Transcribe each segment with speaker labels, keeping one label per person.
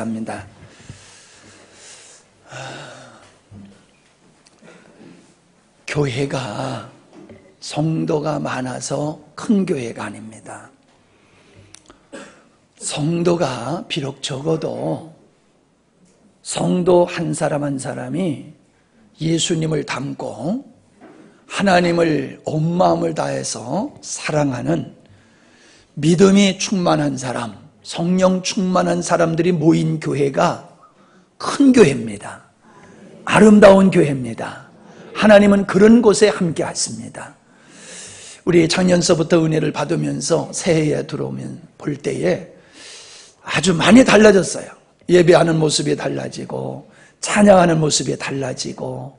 Speaker 1: 감사합니다. 교회가 성도가 많아서 큰 교회가 아닙니다. 성도가 비록 적어도 성도 한 사람 한 사람이 예수님을 닮고 하나님을 온 마음을 다해서 사랑하는 믿음이 충만한 사람, 성령 충만한 사람들이 모인 교회가 큰 교회입니다. 아름다운 교회입니다. 하나님은 그런 곳에 함께 하십니다. 우리 작년서부터 은혜를 받으면서 새해에 들어오면 볼 때에 아주 많이 달라졌어요. 예배하는 모습이 달라지고 찬양하는 모습이 달라지고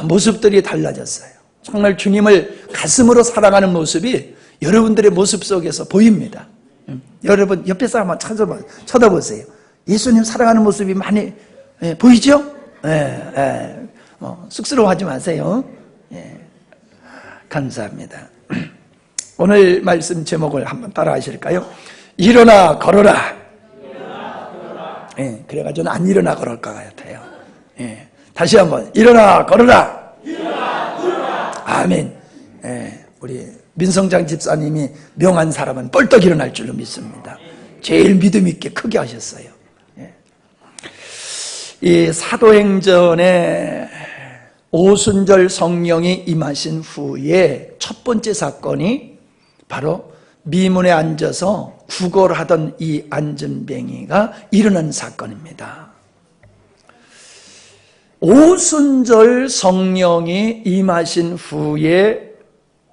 Speaker 1: 모습들이 달라졌어요. 정말 주님을 가슴으로 사랑하는 모습이 여러분들의 모습 속에서 보입니다. 여러분 옆에 사람 한번 쳐다보세요. 예수님 사랑하는 모습이 많이 보이죠? 쑥스러워하지 마세요. 감사합니다. 오늘 말씀 제목을 한번 따라 하실까요? 일어나 걸어라. 그래가지고 안 일어나 걸을 것 같아요. 다시 한번 일어나 걸어라. 아멘. 우리 민성장 집사님이 명한 사람은 뻘떡 일어날 줄로 믿습니다. 제일 믿음 있게 크게 하셨어요. 이 사도행전에 오순절 성령이 임하신 후에 첫 번째 사건이 바로 미문에 앉아서 구걸하던 이 안전뱅이가 일어난 사건입니다. 오순절 성령이 임하신 후에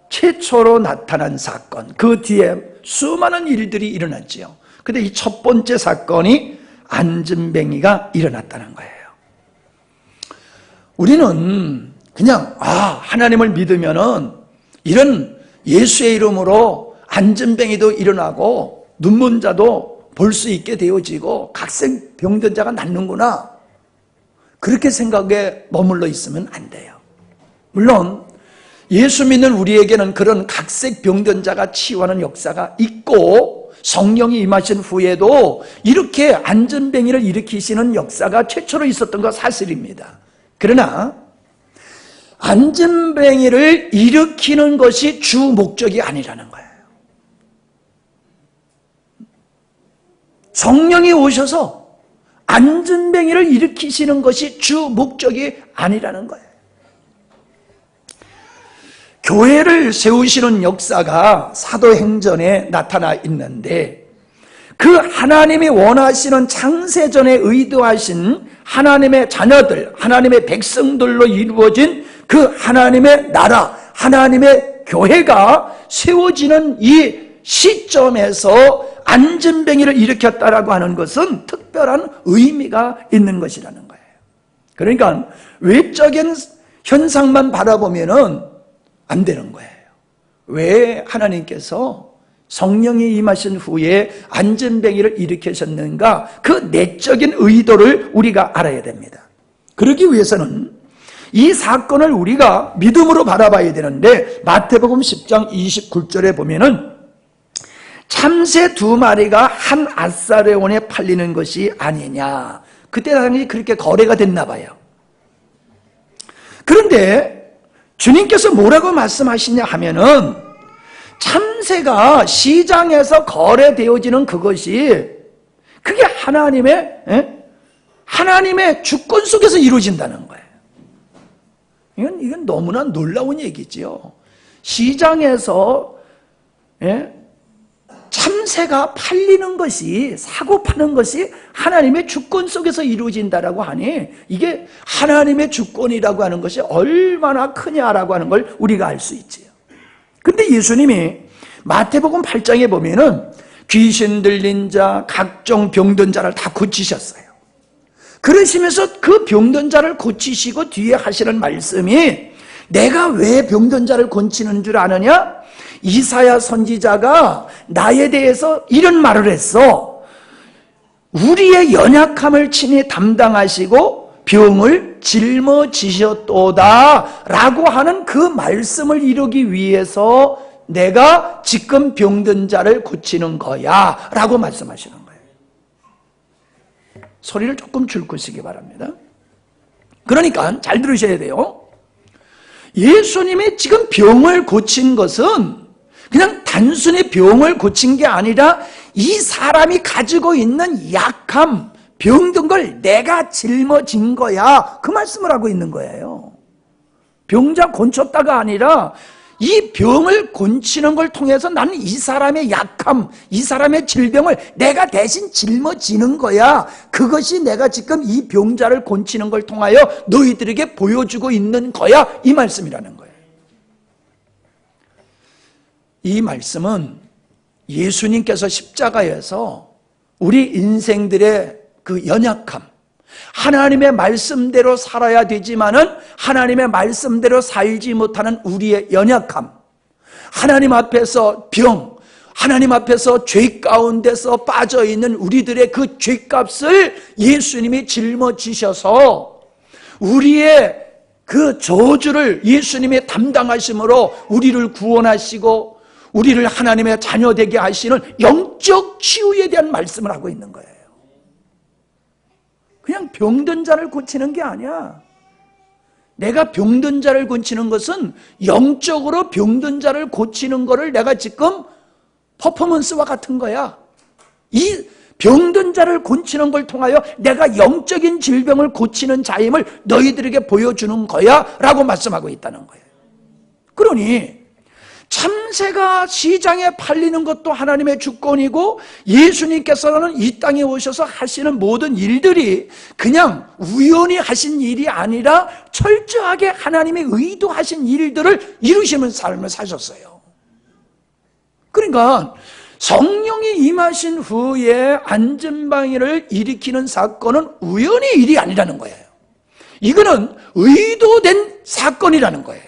Speaker 1: 최초로 나타난 사건, 그 뒤에 수많은 일들이 일어났지요. 근데 이 첫 번째 사건이 안전뱅이가 일어났다는 거예요. 우리는 그냥 하나님을 믿으면은 이런 예수의 이름으로 안전뱅이도 일어나고 눈먼 자도 볼 수 있게 되어지고 각색 병든 자가 낫는구나, 그렇게 생각에 머물러 있으면 안 돼요. 물론 예수 믿는 우리에게는 그런 각색 병든 자가 치유하는 역사가 있고 성령이 임하신 후에도 이렇게 안전뱅이를 일으키시는 역사가 최초로 있었던 건 사실입니다. 그러나 안전뱅이를 일으키는 것이 주 목적이 아니라는 거예요. 성령이 오셔서 안전뱅이를 일으키시는 것이 주 목적이 아니라는 거예요. 교회를 세우시는 역사가 사도행전에 나타나 있는데, 그 하나님이 원하시는 창세전에 의도하신 하나님의 자녀들, 하나님의 백성들로 이루어진 그 하나님의 나라, 하나님의 교회가 세워지는 이 시점에서 안전뱅이를 일으켰다라고 하는 것은 특별한 의미가 있는 것이라는 거예요. 그러니까 외적인 현상만 바라보면은 안 되는 거예요. 왜 하나님께서 성령이 임하신 후에 안전뱅이를 일으키셨는가, 그 내적인 의도를 우리가 알아야 됩니다. 그러기 위해서는 이 사건을 우리가 믿음으로 바라봐야 되는데, 마태복음 10장 29절에 보면은 참새 2마리가 한 앗사레온에 팔리는 것이 아니냐, 그때 당시 그렇게 거래가 됐나 봐요. 그런데 주님께서 뭐라고 말씀하시냐 하면은, 참새가 시장에서 거래되어지는 그것이, 그게 하나님의 주권 속에서 이루어진다는 거예요. 이건 너무나 놀라운 얘기지요. 시장에서 참새가 팔리는 것이, 사고 파는 것이 하나님의 주권 속에서 이루어진다라고 하니, 이게 하나님의 주권이라고 하는 것이 얼마나 크냐라고 하는 걸 우리가 알 수 있지요. 근데 예수님이 마태복음 8장에 보면은 귀신 들린 자, 각종 병든 자를 다 고치셨어요. 그러시면서 그 병든 자를 고치시고 뒤에 하시는 말씀이, 내가 왜 병든 자를 고치는 줄 아느냐? 이사야 선지자가 나에 대해서 이런 말을 했어. 우리의 연약함을 친히 담당하시고 병을 짊어지셨도다 라고 하는 그 말씀을 이루기 위해서 내가 지금 병든 자를 고치는 거야 라고 말씀하시는 거예요. 소리를 조금 줄이시기 바랍니다. 그러니까 잘 들으셔야 돼요. 예수님이 지금 병을 고친 것은 그냥 단순히 병을 고친 게 아니라 이 사람이 가지고 있는 약함, 병든 걸 내가 짊어진 거야, 그 말씀을 하고 있는 거예요. 병자 고쳤다가 아니라 이 병을 고치는 걸 통해서 나는 이 사람의 약함, 이 사람의 질병을 내가 대신 짊어지는 거야. 그것이 내가 지금 이 병자를 고치는 걸 통하여 너희들에게 보여주고 있는 거야, 이 말씀이라는 거예요. 이 말씀은 예수님께서 십자가에서 우리 인생들의 그 연약함, 하나님의 말씀대로 살아야 되지만은 하나님의 말씀대로 살지 못하는 우리의 연약함, 하나님 앞에서 병, 하나님 앞에서 죄 가운데서 빠져있는 우리들의 그 죄값을 예수님이 짊어지셔서 우리의 그 저주를 예수님이 담당하심으로 우리를 구원하시고 우리를 하나님의 자녀 되게 하시는 영적 치유에 대한 말씀을 하고 있는 거예요. 그냥 병든 자를 고치는 게 아니야. 내가 병든 자를 고치는 것은 영적으로 병든 자를 고치는 거를 내가 지금 퍼포먼스와 같은 거야. 이 병든 자를 고치는 걸 통하여 내가 영적인 질병을 고치는 자임을 너희들에게 보여주는 거야 라고 말씀하고 있다는 거예요. 그러니 참새가 시장에 팔리는 것도 하나님의 주권이고 예수님께서는 이 땅에 오셔서 하시는 모든 일들이 그냥 우연히 하신 일이 아니라 철저하게 하나님의 의도하신 일들을 이루시는 삶을 사셨어요. 그러니까 성령이 임하신 후에 안전방위를 일으키는 사건은 우연히 일이 아니라는 거예요. 이거는 의도된 사건이라는 거예요.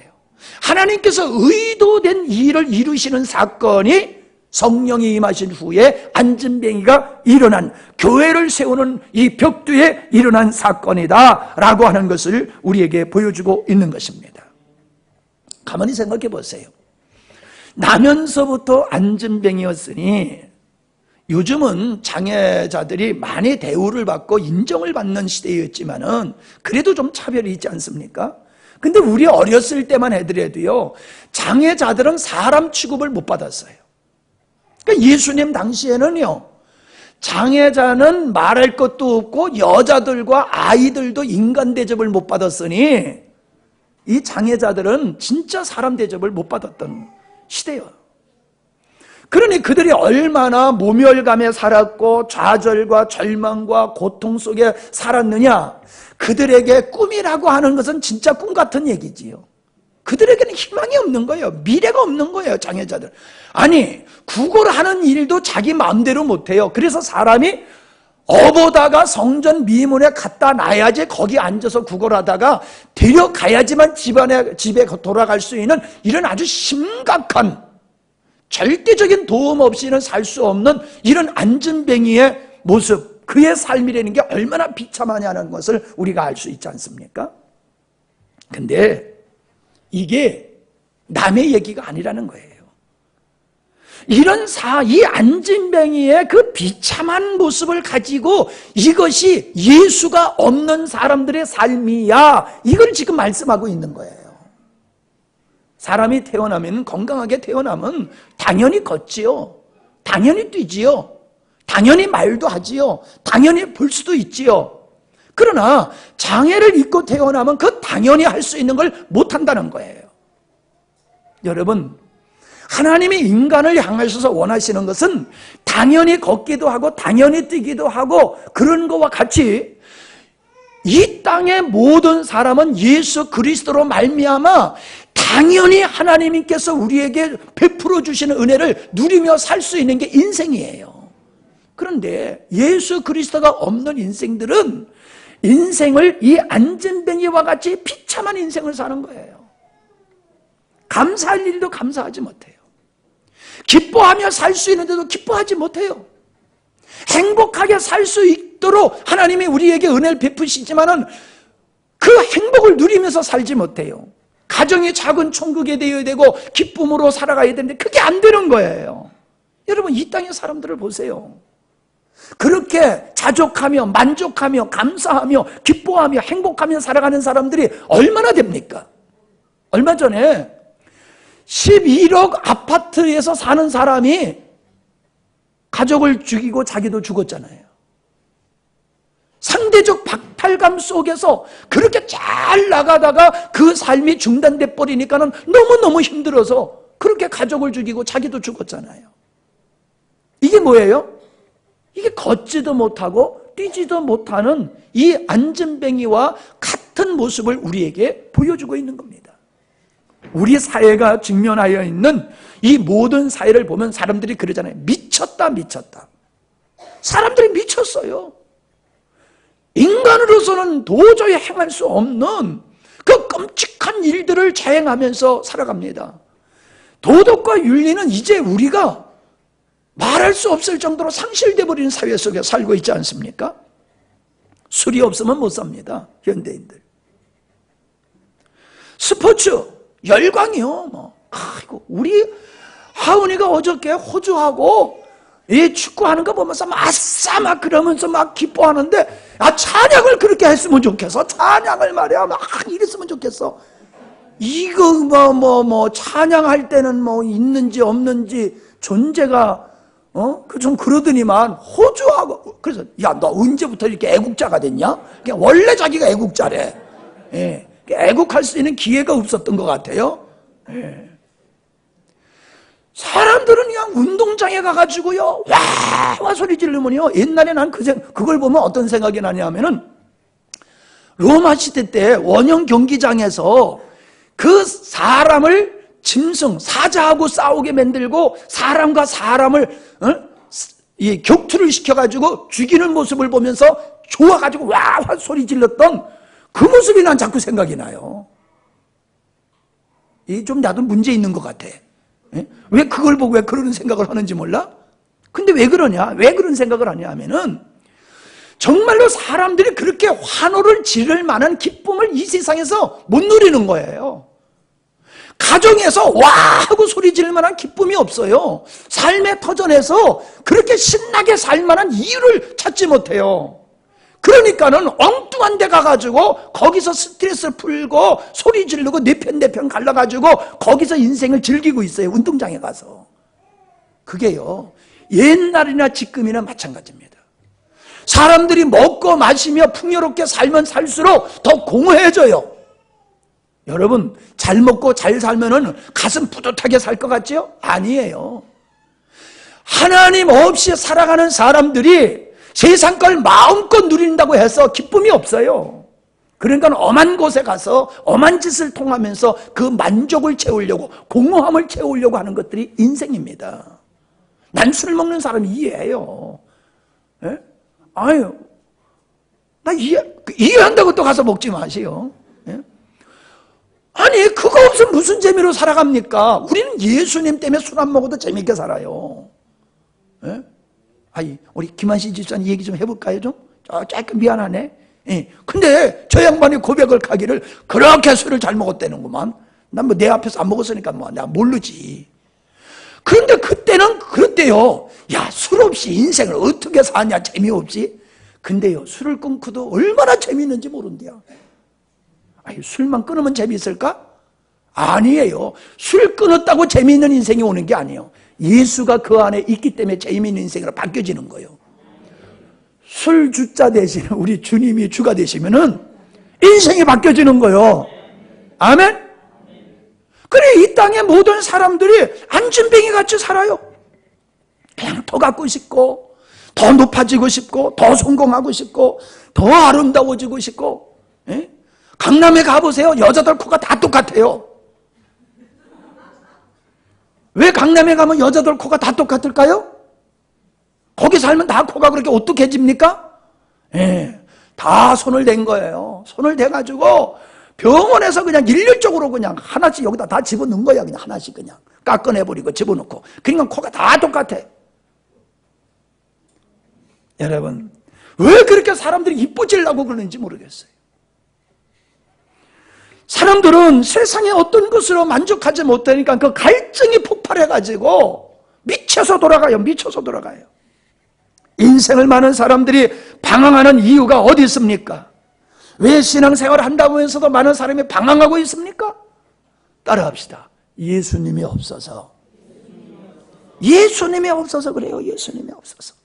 Speaker 1: 하나님께서 의도된 일을 이루시는 사건이 성령이 임하신 후에 안진뱅이가 일어난, 교회를 세우는 이 벽두에 일어난 사건이다 라고 하는 것을 우리에게 보여주고 있는 것입니다. 가만히 생각해 보세요. 나면서부터 안진뱅이였으니 요즘은 장애자들이 많이 대우를 받고 인정을 받는 시대였지만은 그래도 좀 차별이 있지 않습니까? 근데 우리 어렸을 때만 해더라도요, 장애자들은 사람 취급을 못 받았어요. 그러니까 예수님 당시에는요, 장애자는 말할 것도 없고 여자들과 아이들도 인간 대접을 못 받았으니 이 장애자들은 진짜 사람 대접을 못 받았던 시대예요. 그러니 그들이 얼마나 모멸감에 살았고 좌절과 절망과 고통 속에 살았느냐. 그들에게 꿈이라고 하는 것은 진짜 꿈 같은 얘기지요. 그들에게는 희망이 없는 거예요. 미래가 없는 거예요, 장애자들. 아니, 구걸 하는 일도 자기 마음대로 못해요. 그래서 사람이 업어다가 성전 미문에 갖다 놔야지 거기 앉아서 구걸하다가 데려가야지만 집에 돌아갈 수 있는 이런 아주 심각한 절대적인 도움 없이는 살 수 없는 이런 안진뱅이의 모습, 그의 삶이라는 게 얼마나 비참하냐는 것을 우리가 알 수 있지 않습니까? 근데 이게 남의 얘기가 아니라는 거예요. 이 안진뱅이의 그 비참한 모습을 가지고 이것이 예수가 없는 사람들의 삶이야, 이걸 지금 말씀하고 있는 거예요. 사람이 태어나면, 건강하게 태어나면 당연히 걷지요, 당연히 뛰지요, 당연히 말도 하지요, 당연히 볼 수도 있지요. 그러나 장애를 입고 태어나면 그 당연히 할 수 있는 걸 못한다는 거예요. 여러분, 하나님이 인간을 향하셔서 원하시는 것은 당연히 걷기도 하고 당연히 뛰기도 하고 그런 것과 같이 이 땅의 모든 사람은 예수 그리스도로 말미암아 당연히 하나님께서 우리에게 베풀어 주시는 은혜를 누리며 살 수 있는 게 인생이에요. 그런데 예수 그리스도가 없는 인생들은 인생을 이 안진뱅이와 같이 비참한 인생을 사는 거예요. 감사할 일도 감사하지 못해요. 기뻐하며 살 수 있는데도 기뻐하지 못해요. 행복하게 살 수 있도록 하나님이 우리에게 은혜를 베푸시지만은 그 행복을 누리면서 살지 못해요. 가정이 작은 천국이 되어야 되고 기쁨으로 살아가야 되는데 그게 안 되는 거예요. 여러분, 이 땅의 사람들을 보세요. 그렇게 자족하며 만족하며 감사하며 기뻐하며 행복하며 살아가는 사람들이 얼마나 됩니까? 얼마 전에 11억 아파트에서 사는 사람이 가족을 죽이고 자기도 죽었잖아요. 상대적 박탈감 속에서 그렇게 잘 나가다가 그 삶이 중단돼 버리니까는 너무너무 힘들어서 그렇게 가족을 죽이고 자기도 죽었잖아요. 이게 뭐예요? 이게 걷지도 못하고 뛰지도 못하는 이 안전뱅이와 같은 모습을 우리에게 보여주고 있는 겁니다. 우리 사회가 직면하여 있는 이 모든 사회를 보면 사람들이 그러잖아요. 미쳤다, 미쳤다. 사람들이 미쳤어요. 인간으로서는 도저히 행할 수 없는 그 끔찍한 일들을 자행하면서 살아갑니다. 도덕과 윤리는 이제 우리가 말할 수 없을 정도로 상실돼 버리는 사회 속에 살고 있지 않습니까? 술이 없으면 못 삽니다, 현대인들. 스포츠 열광이요. 아이고, 우리 하은이가 어저께 호주하고 이 축구하는 거 보면서 아싸 막 그러면서 막 기뻐하는데, 찬양을 그렇게 했으면 좋겠어. 찬양을 말이야 막 이랬으면 좋겠어. 이거 찬양할 때는 있는지 없는지 존재가 좀 그러더니만 호주하고, 그래서 야, 너 언제부터 이렇게 애국자가 됐냐? 원래 자기가 애국자래. 예. 애국할 수 있는 기회가 없었던 것 같아요. 예. 사람들은 그냥 운동장에 가가지고요, 와 소리 지르면요, 옛날에 난 그걸 보면 어떤 생각이 나냐면은, 로마 시대 때 원형 경기장에서 그 사람을 짐승, 사자하고 싸우게 만들고 사람과 사람을 격투를 시켜가지고 죽이는 모습을 보면서 좋아가지고 와 소리 질렀던 그 모습이 난 자꾸 생각이 나요. 이 좀 나도 문제 있는 것 같아. 왜 그걸 보고 왜 그런 생각을 하는지 몰라? 근데 왜 그러냐? 왜 그런 생각을 하냐 하면은, 정말로 사람들이 그렇게 환호를 지를 만한 기쁨을 이 세상에서 못 누리는 거예요. 가정에서 와 하고 소리 지를 만한 기쁨이 없어요. 삶의 터전에서 그렇게 신나게 살 만한 이유를 찾지 못해요. 그러니까는 엉뚱한 데 가가지고 거기서 스트레스 풀고 소리 지르고 내 편 갈라가지고 거기서 인생을 즐기고 있어요. 운동장에 가서. 그게요, 옛날이나 지금이나 마찬가지입니다. 사람들이 먹고 마시며 풍요롭게 살면 살수록 더 공허해져요. 여러분, 잘 먹고 잘 살면은 가슴 뿌듯하게 살 것 같죠? 아니에요. 하나님 없이 살아가는 사람들이 세상 걸 마음껏 누린다고 해서 기쁨이 없어요. 그러니까 엄한 곳에 가서 엄한 짓을 통하면서 그 만족을 채우려고, 공허함을 채우려고 하는 것들이 인생입니다. 난 술 먹는 사람 이해해요. 예? 아유, 나 이해한다고 또 가서 먹지 마세요. 예? 아니, 그거 없으면 무슨 재미로 살아갑니까? 우리는 예수님 때문에 술 안 먹어도 재밌게 살아요. 예? 아니, 우리 김한신 집사님 얘기 좀 해볼까요? 좀? 조금 미안하네. 예. 근데 저 양반이 고백을 하기를 그렇게 술을 잘 먹었다는구만. 난 내 앞에서 안 먹었으니까 내가 모르지. 그런데 그때는 그랬대요. 야, 술 없이 인생을 어떻게 사냐, 재미없이. 근데요, 술을 끊고도 얼마나 재미있는지 모른대요. 아니, 술만 끊으면 재미있을까? 아니에요. 술 끊었다고 재미있는 인생이 오는 게 아니에요. 예수가 그 안에 있기 때문에 재미있는 인생으로 바뀌어지는 거예요. 술 주자 대신 우리 주님이 주가 되시면은 인생이 바뀌어지는 거예요. 아멘? 그래, 이 땅의 모든 사람들이 안진뱅이 같이 살아요. 그냥 더 갖고 싶고, 더 높아지고 싶고, 더 성공하고 싶고, 더 아름다워지고 싶고. 예? 강남에 가보세요. 여자들 코가 다 똑같아요. 왜 강남에 가면 여자들 코가 다 똑같을까요? 거기 살면 다 코가 그렇게 오뚝해집니까? 예, 다 손을 댄 거예요. 손을 대가지고 병원에서 그냥 일률적으로 그냥 하나씩 여기다 다 집어넣은 거야. 그냥 하나씩 그냥 깎아내버리고 집어넣고. 그러니까 코가 다 똑같아. 여러분, 왜 그렇게 사람들이 이뻐지려고 그러는지 모르겠어요. 사람들은 세상의 어떤 것으로 만족하지 못하니까 그 갈증이 폭발해가지고 미쳐서 돌아가요. 미쳐서 돌아가요. 인생을 많은 사람들이 방황하는 이유가 어디 있습니까? 왜 신앙생활을 한다고 하면서도 많은 사람이 방황하고 있습니까? 따라합시다. 예수님이 없어서. 예수님이 없어서 그래요. 예수님이 없어서.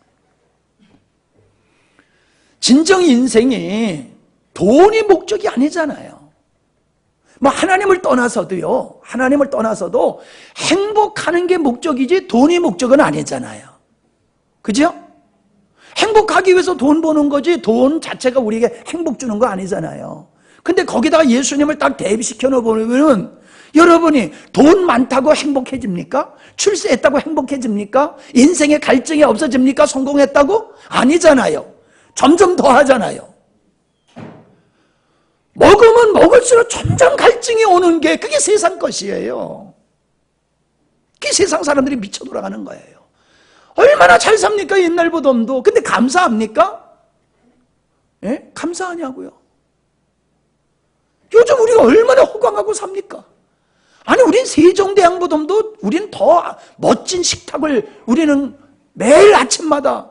Speaker 1: 진정 인생이 돈이 목적이 아니잖아요. 뭐 하나님을 떠나서도요. 하나님을 떠나서도 행복하는 게 목적이지 돈이 목적은 아니잖아요. 그죠? 행복하기 위해서 돈 버는 거지 돈 자체가 우리에게 행복 주는 거 아니잖아요. 근데 거기다가 예수님을 딱 대비시켜 놓으면 여러분이 돈 많다고 행복해집니까? 출세했다고 행복해집니까? 인생의 갈증이 없어집니까? 성공했다고? 아니잖아요. 점점 더 하잖아요. 먹으면 먹을수록 점점 갈증이 오는 게 그게 세상 것이에요. 그게 세상 사람들이 미쳐 돌아가는 거예요. 얼마나 잘 삽니까? 옛날보다도. 근데 감사합니까? 예? 감사하냐고요? 요즘 우리가 얼마나 호강하고 삽니까? 아니 우린 세종대왕보다도 우린 더 멋진 식탁을 우리는 매일 아침마다,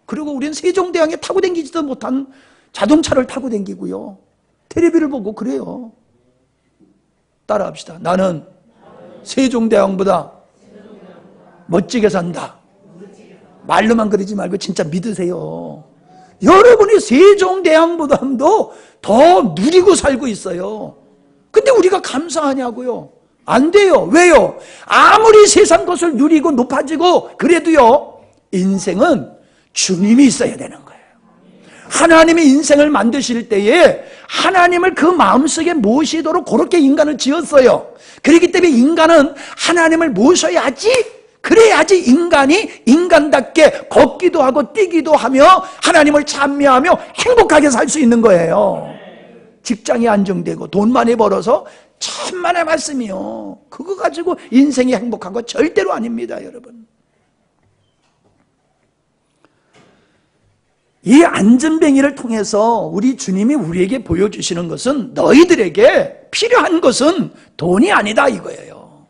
Speaker 1: 그리고 우린 세종대왕에 타고 다니지도 못한 자동차를 타고 다니고요. 텔레비를 보고 그래요. 따라합시다. 나는 세종대왕보다 멋지게 산다. 말로만 그러지 말고 진짜 믿으세요. 여러분이 세종대왕보다도 더 누리고 살고 있어요. 근데 우리가 감사하냐고요? 안 돼요. 왜요? 아무리 세상 것을 누리고 높아지고 그래도요, 인생은 주님이 있어야 되는 거예요. 하나님이 인생을 만드실 때에 하나님을 그 마음속에 모시도록 그렇게 인간을 지었어요. 그렇기 때문에 인간은 하나님을 모셔야지, 그래야지 인간이 인간답게 걷기도 하고 뛰기도 하며 하나님을 찬미하며 행복하게 살 수 있는 거예요. 직장이 안정되고 돈 많이 벌어서 천만의 말씀이요. 그거 가지고 인생이 행복한 거 절대로 아닙니다, 여러분. 이 안전뱅이를 통해서 우리 주님이 우리에게 보여주시는 것은 너희들에게 필요한 것은 돈이 아니다 이거예요.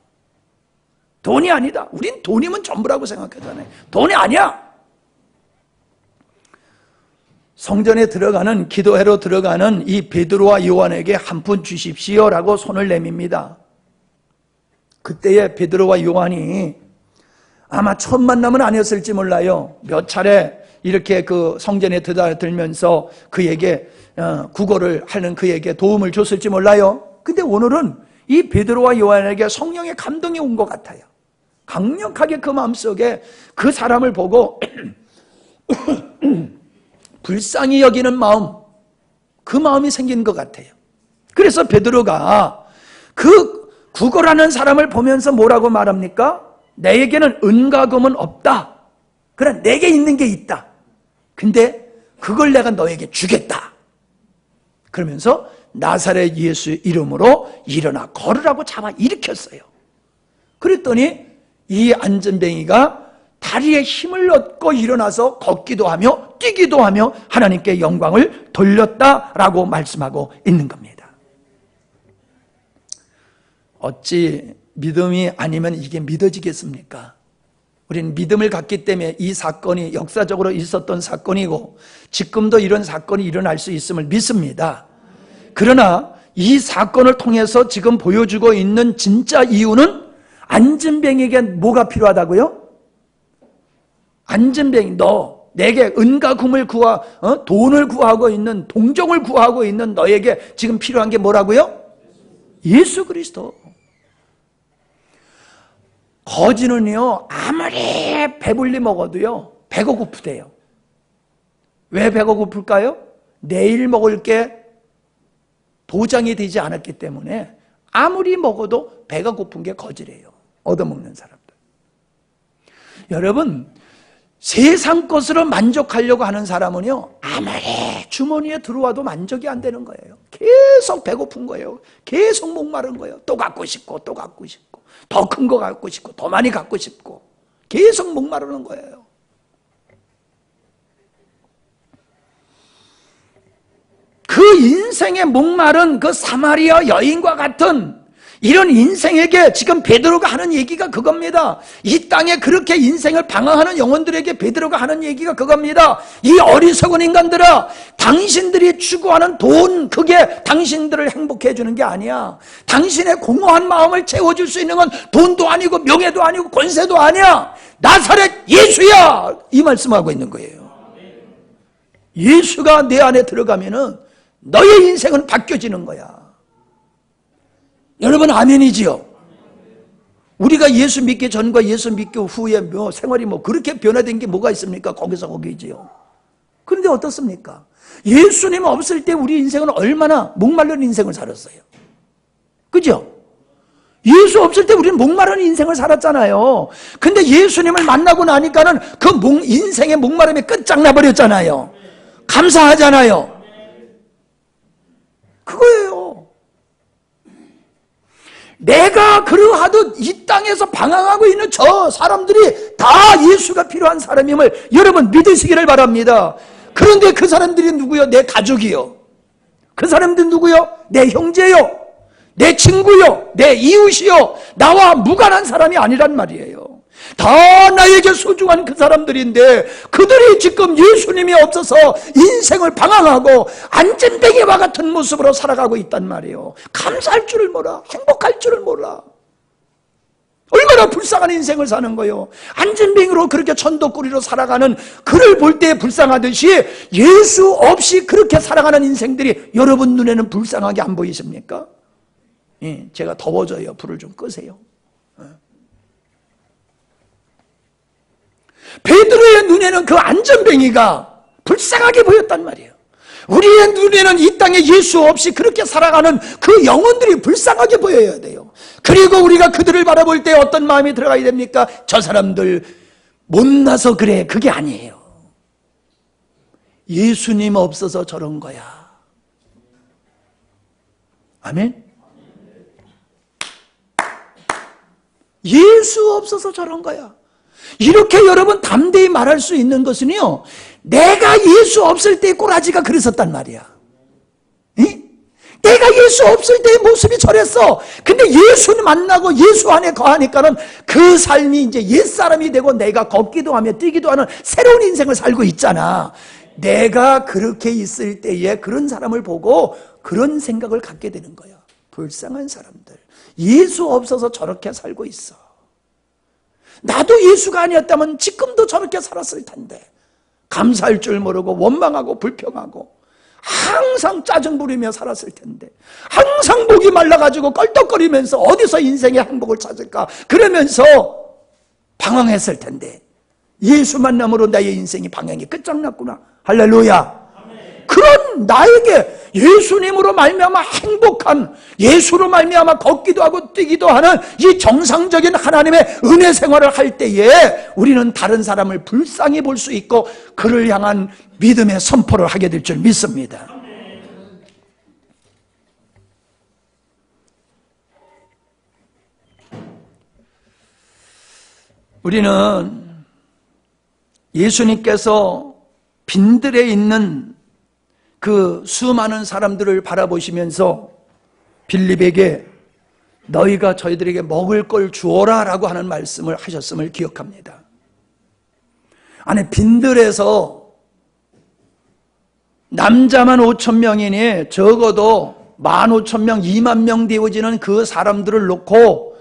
Speaker 1: 돈이 아니다. 우린 돈이면 전부라고 생각하잖아요. 돈이 아니야. 성전에 들어가는, 기도회로 들어가는 이 베드로와 요한에게 한 푼 주십시오라고 손을 내밉니다. 그때에 베드로와 요한이 아마 첫 만남은 아니었을지 몰라요. 몇 차례 이렇게 그 성전에 들면서 그에게 구걸을 하는 그에게 도움을 줬을지 몰라요. 근데 오늘은 이 베드로와 요한에게 성령의 감동이 온 것 같아요. 강력하게 그 마음속에 그 사람을 보고 불쌍히 여기는 마음, 그 마음이 생긴 것 같아요. 그래서 베드로가 그 구걸하는 사람을 보면서 뭐라고 말합니까? 내게는 은과 금은 없다. 그러나 내게 있는 게 있다. 근데 그걸 내가 너에게 주겠다. 그러면서 나사렛 예수 이름으로 일어나 걸으라고 잡아 일으켰어요. 그랬더니 이 안전뱅이가 다리에 힘을 얻고 일어나서 걷기도 하며 뛰기도 하며 하나님께 영광을 돌렸다라고 말씀하고 있는 겁니다. 어찌 믿음이 아니면 이게 믿어지겠습니까? 우리는 믿음을 갖기 때문에 이 사건이 역사적으로 있었던 사건이고 지금도 이런 사건이 일어날 수 있음을 믿습니다. 그러나 이 사건을 통해서 지금 보여주고 있는 진짜 이유는 안전뱅이에게 뭐가 필요하다고요? 안전뱅이, 너 내게 은과 금을 돈을 구하고 있는, 동정을 구하고 있는 너에게 지금 필요한 게 뭐라고요? 예수 그리스도. 거지는요 아무리 배불리 먹어도요 배가 고프대요. 왜 배가 고플까요? 내일 먹을 게 보장이 되지 않았기 때문에 아무리 먹어도 배가 고픈 게 거지래요. 얻어먹는 사람들. 여러분, 세상 것으로 만족하려고 하는 사람은요 아무리 주머니에 들어와도 만족이 안 되는 거예요. 계속 배고픈 거예요. 계속 목마른 거예요. 또 갖고 싶고 또 갖고 싶고 더 큰 거 갖고 싶고 더 많이 갖고 싶고 계속 목마르는 거예요. 그 인생의 목마른 그 사마리아 여인과 같은 이런 인생에게 지금 베드로가 하는 얘기가 그겁니다. 이 땅에 그렇게 인생을 방황하는 영혼들에게 베드로가 하는 얘기가 그겁니다. 이 어리석은 인간들아, 당신들이 추구하는 돈, 그게 당신들을 행복해 해주는 게 아니야. 당신의 공허한 마음을 채워줄 수 있는 건 돈도 아니고 명예도 아니고 권세도 아니야. 나사렛 예수야, 이 말씀하고 있는 거예요. 예수가 내 안에 들어가면은 너의 인생은 바뀌어지는 거야. 여러분 아멘이지요? 우리가 예수 믿기 전과 예수 믿기 후에 생활이 그렇게 변화된 게 뭐가 있습니까? 거기서 거기지요. 그런데 어떻습니까? 예수님 없을 때 우리 인생은 얼마나 목마른 인생을 살았어요. 그죠? 예수 없을 때 우리는 목마른 인생을 살았잖아요. 근데 예수님을 만나고 나니까는 그 인생의 목마름이 끝장나버렸잖아요. 감사하잖아요. 그거예요. 내가 그러하듯 이 땅에서 방황하고 있는 저 사람들이 다 예수가 필요한 사람임을 여러분 믿으시기를 바랍니다. 그런데 그 사람들이 누구요? 내 가족이요. 그 사람들은 누구요? 내 형제요. 내 친구요. 내 이웃이요. 나와 무관한 사람이 아니란 말이에요. 다 나에게 소중한 그 사람들인데 그들이 지금 예수님이 없어서 인생을 방황하고 안전뱅이와 같은 모습으로 살아가고 있단 말이에요. 감사할 줄을 몰라. 행복할 줄을 몰라. 얼마나 불쌍한 인생을 사는 거예요. 안전뱅이로 그렇게 천도꾸리로 살아가는 그를 볼 때 불쌍하듯이 예수 없이 그렇게 살아가는 인생들이 여러분 눈에는 불쌍하게 안 보이십니까? 예, 제가 더워져요. 불을 좀 끄세요. 베드로의 눈에는 그 안전뱅이가 불쌍하게 보였단 말이에요. 우리의 눈에는 이 땅에 예수 없이 그렇게 살아가는 그 영혼들이 불쌍하게 보여야 돼요. 그리고 우리가 그들을 바라볼 때 어떤 마음이 들어가야 됩니까? 저 사람들 못나서 그래, 그게 아니에요. 예수님 없어서 저런 거야. 아멘? 예수 없어서 저런 거야. 이렇게 여러분 담대히 말할 수 있는 것은요, 내가 예수 없을 때의 꼬라지가 그랬었단 말이야. 에? 내가 예수 없을 때의 모습이 저랬어. 근데 예수를 만나고 예수 안에 거하니까는 그 삶이 이제 옛사람이 되고 내가 걷기도 하며 뛰기도 하는 새로운 인생을 살고 있잖아. 내가 그렇게 있을 때에 그런 사람을 보고 그런 생각을 갖게 되는 거야. 불쌍한 사람들, 예수 없어서 저렇게 살고 있어. 나도 예수가 아니었다면 지금도 저렇게 살았을 텐데 감사할 줄 모르고 원망하고 불평하고 항상 짜증 부리며 살았을 텐데 항상 목이 말라가지고 껄떡거리면서 어디서 인생의 행복을 찾을까 그러면서 방황했을 텐데 예수 만남으로 나의 인생이 방향이 끝장났구나. 할렐루야. 그런 나에게 예수님으로 말미암아 행복한, 예수로 말미암아 걷기도 하고 뛰기도 하는 이 정상적인 하나님의 은혜 생활을 할 때에 우리는 다른 사람을 불쌍히 볼 수 있고 그를 향한 믿음의 선포를 하게 될 줄 믿습니다. 우리는 예수님께서 빈들에 있는 그 수많은 사람들을 바라보시면서 빌립에게 너희가 저희들에게 먹을 걸 주어라 라고 하는 말씀을 하셨음을 기억합니다. 안에 빈들에서 남자만 5,000명이니 적어도 15,000명, 2만 명 되어지는 그 사람들을 놓고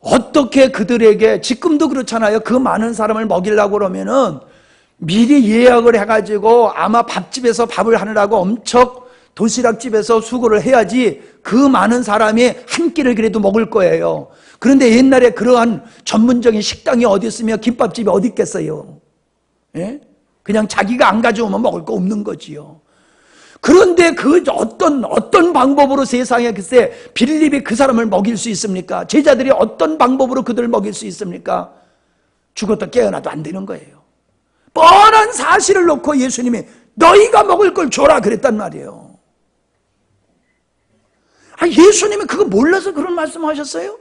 Speaker 1: 어떻게 그들에게, 지금도 그렇잖아요. 그 많은 사람을 먹이려고 그러면은 미리 예약을 해가지고 아마 밥집에서 밥을 하느라고 엄청 도시락집에서 수고를 해야지 그 많은 사람이 한 끼를 그래도 먹을 거예요. 그런데 옛날에 그러한 전문적인 식당이 어디 있으며 김밥집이 어디 있겠어요? 예? 그냥 자기가 안 가져오면 먹을 거 없는 거지요. 그런데 그 어떤 방법으로 세상에 글쎄 빌립이 그 사람을 먹일 수 있습니까? 제자들이 어떤 방법으로 그들을 먹일 수 있습니까? 죽었다 깨어나도 안 되는 거예요. 뻔한 사실을 놓고 예수님이 너희가 먹을 걸 줘라 그랬단 말이에요. 예수님이 그거 몰라서 그런 말씀하셨어요?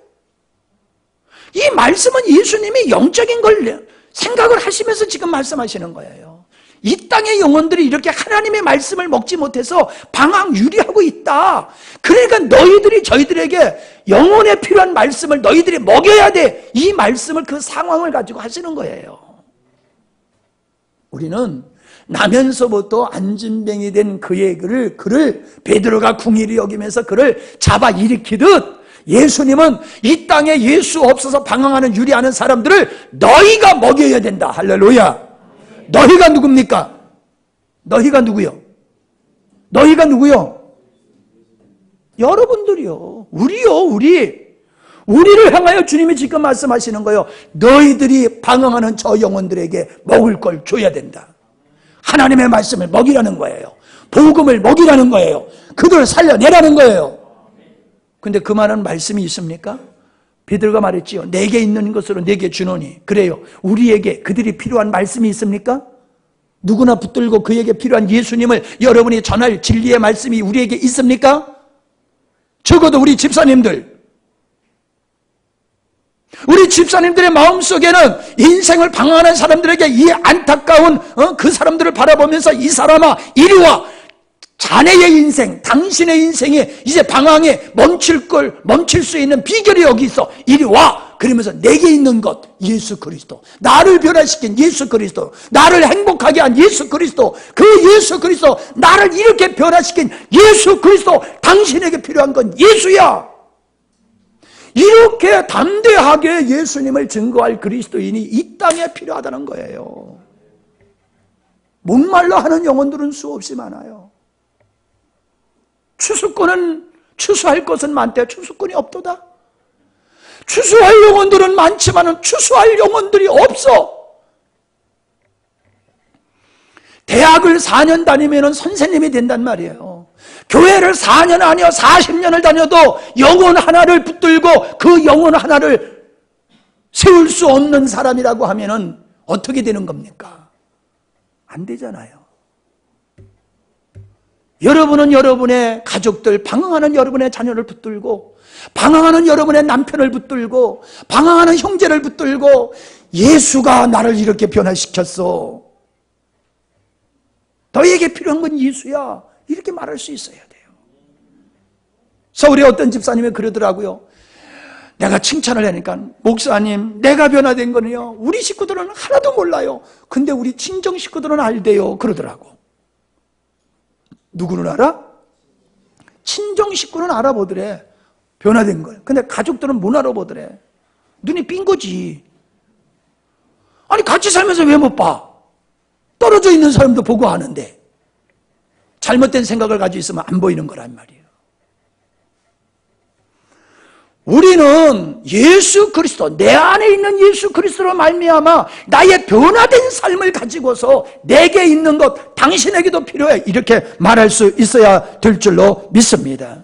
Speaker 1: 이 말씀은 예수님이 영적인 걸 생각을 하시면서 지금 말씀하시는 거예요. 이 땅의 영혼들이 이렇게 하나님의 말씀을 먹지 못해서 방황유리하고 있다. 그러니까 너희들이 저희들에게 영혼에 필요한 말씀을 너희들이 먹여야 돼. 이 말씀을, 그 상황을 가지고 하시는 거예요. 우리는 나면서부터 안진뱅이 된 그를 베드로가 궁일이 여기면서 그를 잡아 일으키듯, 예수님은 이 땅에 예수 없어서 방황하는 유리하는 사람들을 너희가 먹여야 된다. 할렐루야. 너희가 누굽니까? 너희가 누구요? 너희가 누구요? 여러분들이요. 우리를 향하여 주님이 지금 말씀하시는 거예요. 너희들이 방황하는 저 영혼들에게 먹을 걸 줘야 된다. 하나님의 말씀을 먹이라는 거예요. 복음을 먹이라는 거예요. 그들을 살려내라는 거예요. 근데 그 말은 말씀이 있습니까? 베드로가 말했지요. 내게 있는 것으로 내게 주노니. 그래요. 우리에게 그들이 필요한 말씀이 있습니까? 누구나 붙들고 그에게 필요한 예수님을 여러분이 전할 진리의 말씀이 우리에게 있습니까? 적어도 우리 집사님들의 마음속에는 인생을 방황하는 사람들에게 이 안타까운 그 사람들을 바라보면서 이 사람아 이리 와. 자네의 인생, 당신의 인생이 이제 방황에 멈출 수 있는 비결이 여기 있어. 이리 와. 그러면서 내게 있는 것, 예수 그리스도, 나를 변화시킨 예수 그리스도, 나를 행복하게 한 예수 그리스도, 그 예수 그리스도, 나를 이렇게 변화시킨 예수 그리스도, 당신에게 필요한 건 예수야. 이렇게 담대하게 예수님을 증거할 그리스도인이 이 땅에 필요하다는 거예요. 목말라 하는 영혼들은 수없이 많아요. 추수할 것은 많대 추수꾼이 없도다. 추수할 영혼들은 많지만 추수할 영혼들이 없어. 대학을 4년 다니면 선생님이 된단 말이에요. 교회를 4년 아니요 40년을 다녀도 영혼 하나를 붙들고 그 영혼 하나를 세울 수 없는 사람이라고 하면 어떻게 되는 겁니까? 안 되잖아요. 여러분은 여러분의 가족들, 방황하는 여러분의 자녀를 붙들고, 방황하는 여러분의 남편을 붙들고, 방황하는 형제를 붙들고, 예수가 나를 이렇게 변화시켰어. 너에게 필요한 건 예수야. 이렇게 말할 수 있어야 돼요. 서울에 어떤 집사님이 그러더라고요. 내가 칭찬을 하니까, 목사님, 내가 변화된 거는요, 우리 식구들은 하나도 몰라요. 근데 우리 친정 식구들은 알대요. 그러더라고. 누구는 알아? 친정 식구는 알아보더래. 변화된 걸. 근데 가족들은 못 알아보더래. 눈이 삔 거지. 아니 같이 살면서 왜 못 봐? 떨어져 있는 사람도 보고 아는데. 잘못된 생각을 가지고 있으면 안 보이는 거란 말이에요. 우리는 예수 그리스도, 내 안에 있는 예수 그리스도로 말미암아 나의 변화된 삶을 가지고서 내게 있는 것 당신에게도 필요해, 이렇게 말할 수 있어야 될 줄로 믿습니다.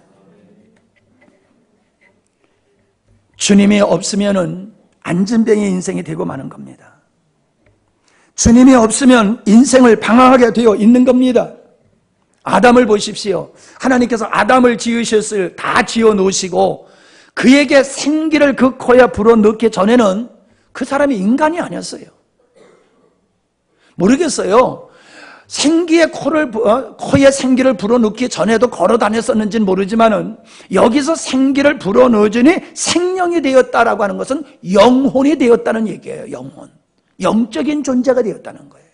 Speaker 1: 주님이 없으면은 안진뱅이 인생이 되고 마는 겁니다. 주님이 없으면 인생을 방황하게 되어 있는 겁니다. 아담을 보십시오. 하나님께서 아담을 지으셨을 다 지어 놓으시고 그에게 생기를 그 코에 불어넣기 전에는 그 사람이 인간이 아니었어요. 모르겠어요. 코에 생기를 불어넣기 전에도 걸어 다녔었는지는 모르지만은 여기서 생기를 불어넣으니 생명이 되었다라고 하는 것은 영혼이 되었다는 얘기예요. 영적인 존재가 되었다는 거예요.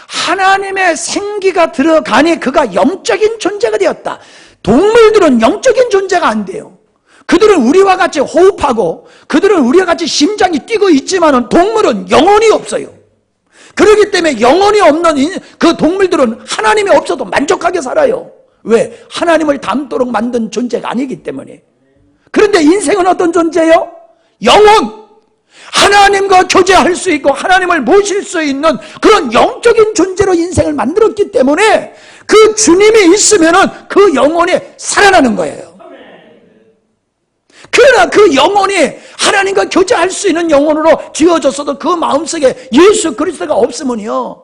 Speaker 1: 하나님의 생기가 들어가니 그가 영적인 존재가 되었다. 동물들은 영적인 존재가 안 돼요. 그들은 우리와 같이 호흡하고 그들은 우리와 같이 심장이 뛰고 있지만 동물은 영혼이 없어요. 그렇기 때문에 영혼이 없는 그 동물들은 하나님이 없어도 만족하게 살아요. 왜? 하나님을 닮도록 만든 존재가 아니기 때문에. 그런데 인생은 어떤 존재예요? 영혼! 하나님과 교제할 수 있고 하나님을 모실 수 있는 그런 영적인 존재로 인생을 만들었기 때문에 그 주님이 있으면 그 영혼이 살아나는 거예요. 그러나 그 영혼이 하나님과 교제할 수 있는 영혼으로 지어졌어도 그 마음속에 예수 그리스도가 없으면요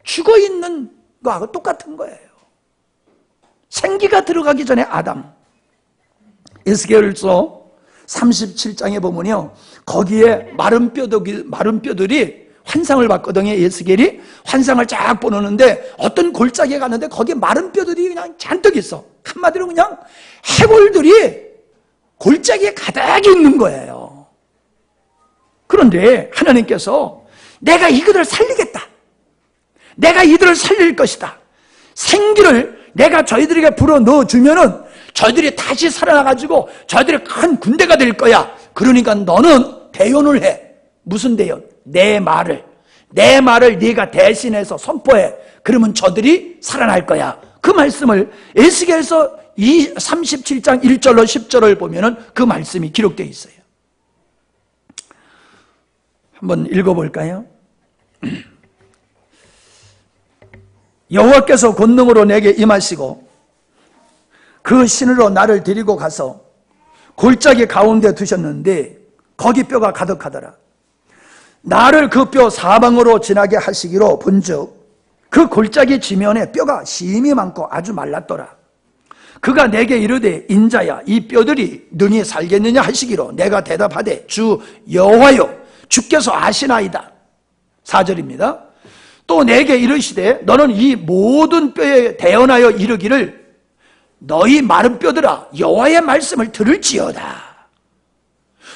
Speaker 1: 죽어있는 거하고 똑같은 거예요. 생기가 들어가기 전에 아담, 에스겔서 37장에 보면요 거기에 마른 뼈들이 환상을 봤거든요. 에스겔이 환상을 쫙 보는데 어떤 골짜기에 갔는데 거기에 마른 뼈들이 그냥 잔뜩 있어. 한마디로 그냥 해골들이 골짜기에 가득 있는 거예요. 그런데 하나님께서 내가 이들을 살리겠다. 내가 이들을 살릴 것이다. 생기를 내가 저희들에게 불어 넣어주면은 저희들이 다시 살아나가지고 저희들이 큰 군대가 될 거야. 그러니까 너는 대언을 해. 무슨 대언? 내 말을 네가 대신해서 선포해. 그러면 저들이 살아날 거야. 그 말씀을 에스겔서 37장 1절로 10절을 보면은 그 말씀이 기록되어 있어요. 한번 읽어볼까요? 여호와께서 권능으로 내게 임하시고 그 신으로 나를 데리고 가서 골짜기 가운데 두셨는데 거기 뼈가 가득하더라. 나를 그 뼈 사방으로 지나게 하시기로 본즉 그 골짜기 지면에 뼈가 심이 많고 아주 말랐더라. 그가 내게 이르되 인자야 이 뼈들이 능히 살겠느냐 하시기로 내가 대답하되 주 여호와여 주께서 아시나이다. 4절입니다. 또 내게 이르시되 너는 이 모든 뼈에 대언하여 이르기를 너희 마른 뼈들아 여호와의 말씀을 들을지어다.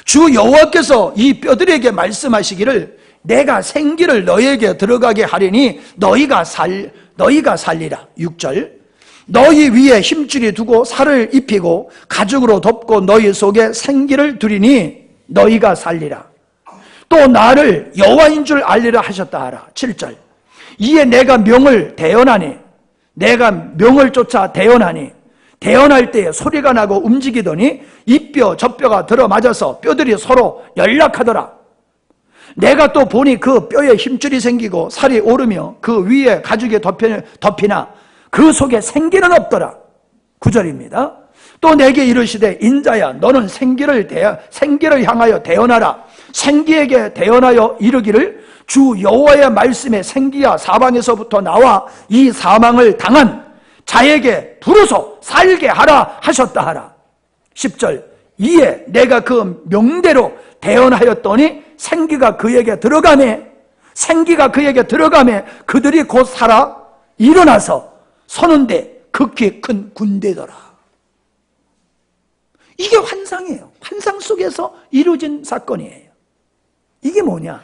Speaker 1: 주 여호와께서 이 뼈들에게 말씀하시기를 내가 생기를 너희에게 들어가게 하리니 너희가 살리라. 6절 너희 위에 힘줄이 두고 살을 입히고 가죽으로 덮고 너희 속에 생기를 두리니 너희가 살리라. 또 나를 여호와인 줄 알리라 하셨다 하라. 7절 이에 내가 명을 대언하니 내가 명을 쫓아 대언하니 대언할 때에 소리가 나고 움직이더니 이 뼈 저 뼈가 들어맞아서 뼈들이 서로 연락하더라. 내가 또 보니 그 뼈에 힘줄이 생기고 살이 오르며 그 위에 가죽에 덮이나 그 속에 생기는 없더라. 9절입니다. 또 내게 이르시되 인자야 너는 생기를 향하여 대언하라. 생기에게 대언하여 이르기를 주 여호와의 말씀에 생기야 사방에서부터 나와 이 사망을 당한 자에게 부르소 살게 하라 하셨다 하라. 10절 이에 내가 그 명대로 대언하였더니 생기가 그에게 들어가매 그들이 곧 살아 일어나서 서는데 극히 큰 군대더라. 이게 환상이에요. 환상 속에서 이루어진 사건이에요. 이게 뭐냐?